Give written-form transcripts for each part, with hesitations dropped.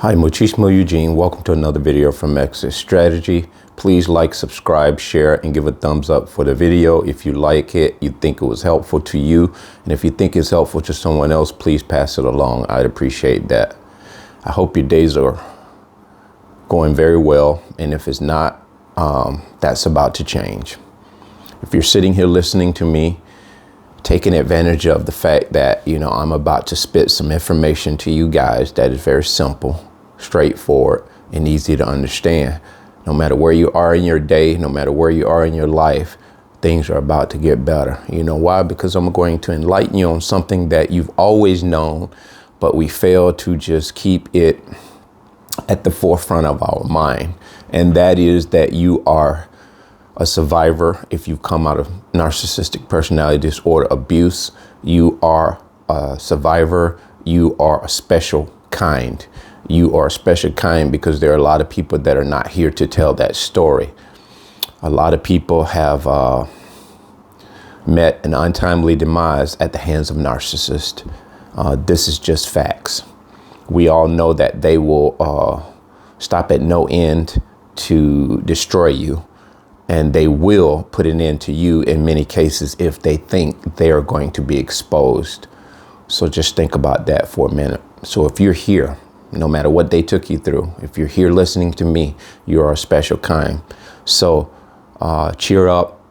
Hi, Muchismo Eugene. Welcome to another video from Exit Strategy. Please like, subscribe, share, and give a thumbs up for the video. If you like it, you think it was helpful to you, and if you think it's helpful to someone else, please pass it along. I'd appreciate that. I hope your days are going very well, and if it's not, that's about to change. If you're sitting here listening to me, taking advantage of the fact that, I'm about to spit some information to you guys that is very simple, straightforward, and easy to understand. No matter where you are in your day, no matter where you are in your life, things are about to get better. You know why? Because I'm going to enlighten you on something that you've always known, but we fail to just keep it at the forefront of our mind. And that is that you are a survivor. If you've come out of narcissistic personality disorder abuse, you are a survivor. You are a special kind. You are a special kind because there are a lot of people that are not here to tell that story. A lot of people have met an untimely demise at the hands of narcissists. This is just facts. We all know that they will stop at no end to destroy you. And they will put an end to you in many cases if they think they are going to be exposed. So just think about that for a minute. So if you're here, no matter what they took you through, if you're here listening to me, you are a special kind. So cheer up,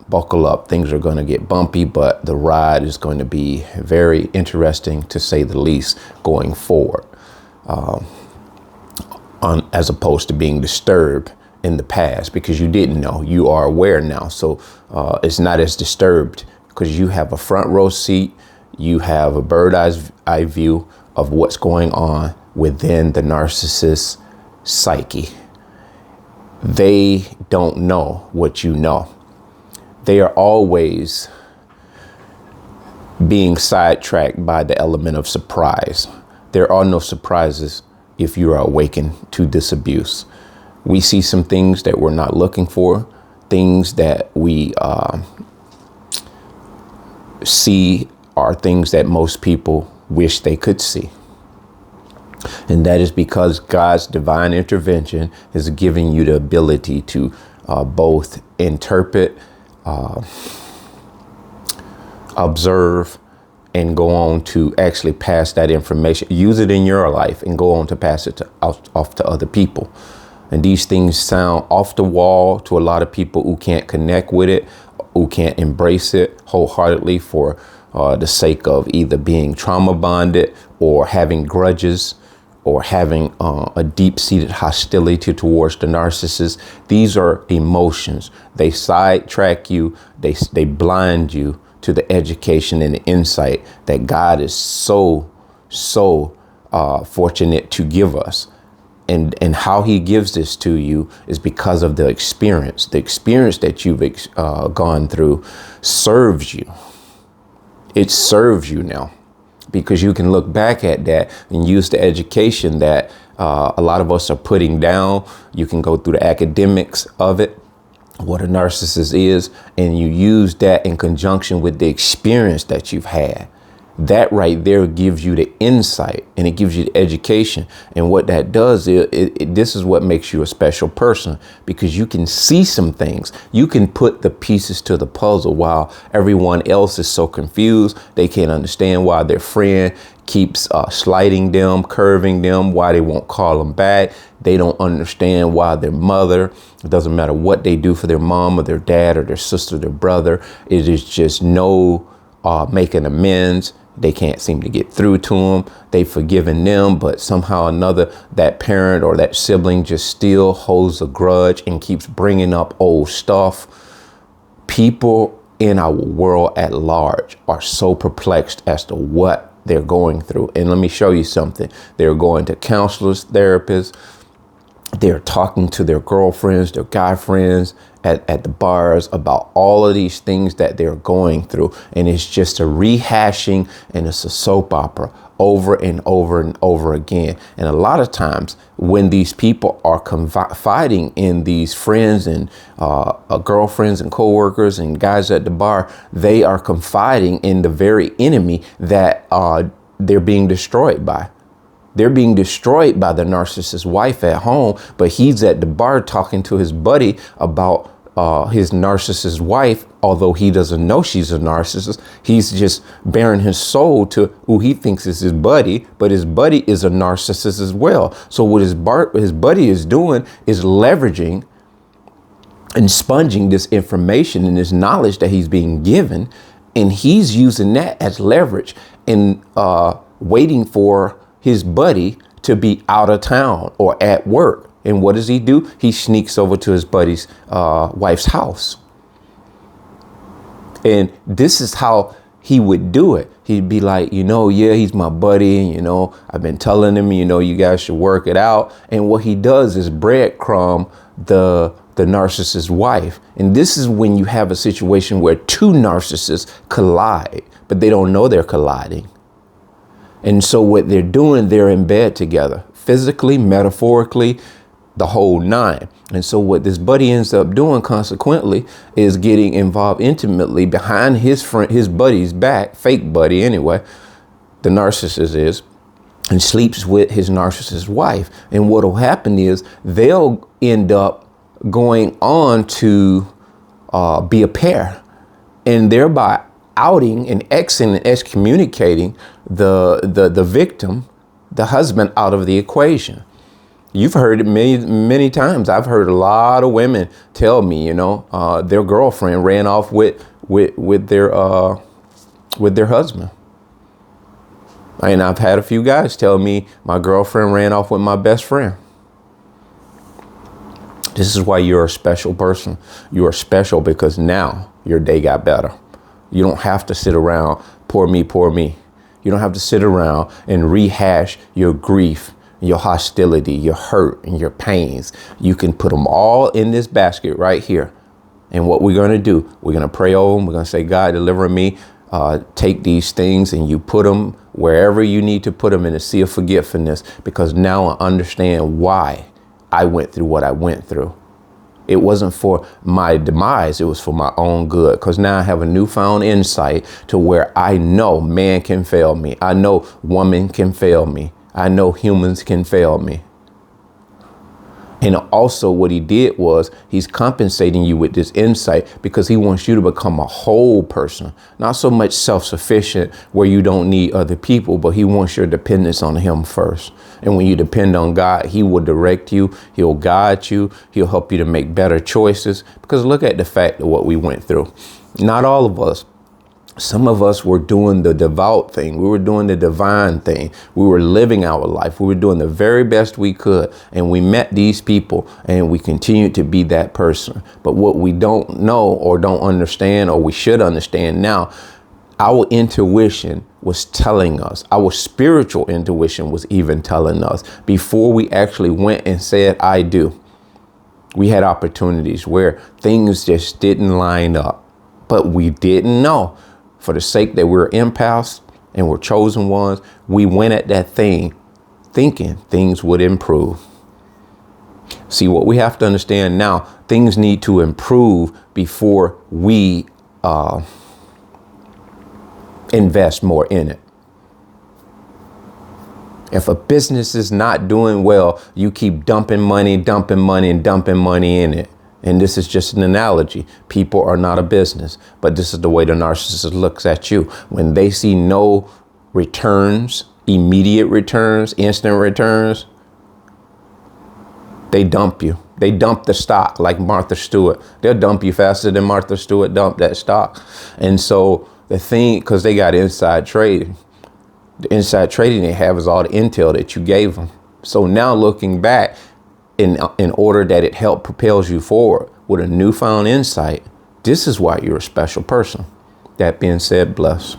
buckle up. Things are going to get bumpy, but the ride is going to be very interesting, to say the least, going forward, as opposed to being disturbed in the past, because you didn't know. You are aware now, so it's not as disturbed because you have a front row seat. You have a bird's eye view of what's going on within the narcissist's psyche. They don't know what you know. They are always being sidetracked by the element of surprise. There are no surprises if you are awakened to this abuse. We see some things that we're not looking for, things that we see are things that most people wish they could see. And that is because God's divine intervention is giving you the ability to both interpret, observe, and go on to actually pass that information, use it in your life, and go on to pass it off to other people. And these things sound off the wall to a lot of people who can't connect with it, who can't embrace it wholeheartedly for the sake of either being trauma bonded or having grudges or having a deep-seated hostility towards the narcissist. These are emotions. They sidetrack you. They blind you to the education and the insight that God is so fortunate to give us. And how he gives this to you is because of the experience. The experience that you've gone through serves you. It serves you now, because you can look back at that and use the education that a lot of us are putting down. You can go through the academics of it, what a narcissist is, and you use that in conjunction with the experience that you've had. That right there gives you the insight, and it gives you the education. And what that does is this is what makes you a special person, because you can see some things. You can put the pieces to the puzzle while everyone else is so confused. They can't understand why their friend keeps slighting them, curving them, why they won't call them back. They don't understand why their mother, it doesn't matter what they do for their mom or their dad or their sister, their brother, it is just no making amends. They can't seem to get through to them. They've forgiven them, but somehow or another, that parent or that sibling just still holds a grudge and keeps bringing up old stuff. People in our world at large are so perplexed as to what they're going through. And let me show you something. They're going to counselors, therapists. They're talking to their girlfriends, their guy friends at the bars about all of these things that they're going through. And it's just a rehashing, and it's a soap opera over and over and over again. And a lot of times when these people are confiding in these friends and girlfriends and coworkers and guys at the bar, they are confiding in the very enemy that they're being destroyed by. They're being destroyed by the narcissist's wife at home, but he's at the bar talking to his buddy about his narcissist wife. Although he doesn't know she's a narcissist, he's just bearing his soul to who he thinks is his buddy, but his buddy is a narcissist as well. So what his buddy is doing is leveraging and sponging this information and this knowledge that he's being given, and he's using that as leverage and waiting for his buddy to be out of town or at work. And what does he do? He sneaks over to his buddy's wife's house. And this is how he would do it. He'd be like, yeah, he's my buddy. And, I've been telling him, you guys should work it out. And what he does is breadcrumb the narcissist's wife. And this is when you have a situation where two narcissists collide, but they don't know they're colliding. And so what they're doing, they're in bed together, physically, metaphorically, the whole nine. And so what this buddy ends up doing consequently is getting involved intimately behind his buddy's back, fake buddy anyway, the narcissist is, and sleeps with his narcissist wife. And what will happen is they'll end up going on to be a pair, and thereby outing and excommunicating the victim, the husband, out of the equation. You've heard it many times. I've heard a lot of women tell me, their girlfriend ran off with their husband. And I've had a few guys tell me my girlfriend ran off with my best friend. This is why you're a special person. You are special because now your day got better. You don't have to sit around, poor me, poor me. You don't have to sit around and rehash your grief, your hostility, your hurt, and your pains. You can put them all in this basket right here. And what we're going to do, we're going to pray over them. We're going to say, God, deliver me. Take these things and you put them wherever you need to put them in a sea of forgetfulness, because now I understand why I went through what I went through. It wasn't for my demise. It was for my own good. Because now I have a newfound insight to where I know man can fail me. I know woman can fail me. I know humans can fail me. And also what he did was he's compensating you with this insight because he wants you to become a whole person, not so much self-sufficient where you don't need other people, but he wants your dependence on him first. And when you depend on God, he will direct you. He'll guide you. He'll help you to make better choices, because look at the fact of what we went through. Not all of us. Some of us were doing the devout thing. We were doing the divine thing. We were living our life. We were doing the very best we could. And we met these people and we continued to be that person. But what we don't know or don't understand, or we should understand now, our intuition was telling us, our spiritual intuition was even telling us before we actually went and said, I do. We had opportunities where things just didn't line up, but we didn't know. For the sake that we're empaths and we're chosen ones, we went at that thing thinking things would improve. See, what we have to understand now, things need to improve before we invest more in it. If a business is not doing well, you keep dumping money in it. And this is just an analogy. People are not a business, but this is the way the narcissist looks at you. When they see no returns, immediate returns, instant returns, they dump you. They dump the stock like Martha Stewart. They'll dump you faster than Martha Stewart dumped that stock. And so the thing, because they got inside trading, the inside trading they have is all the intel that you gave them. So now looking back, in order that it help propels you forward with a newfound insight, this is why you're a special person. That being said, bless.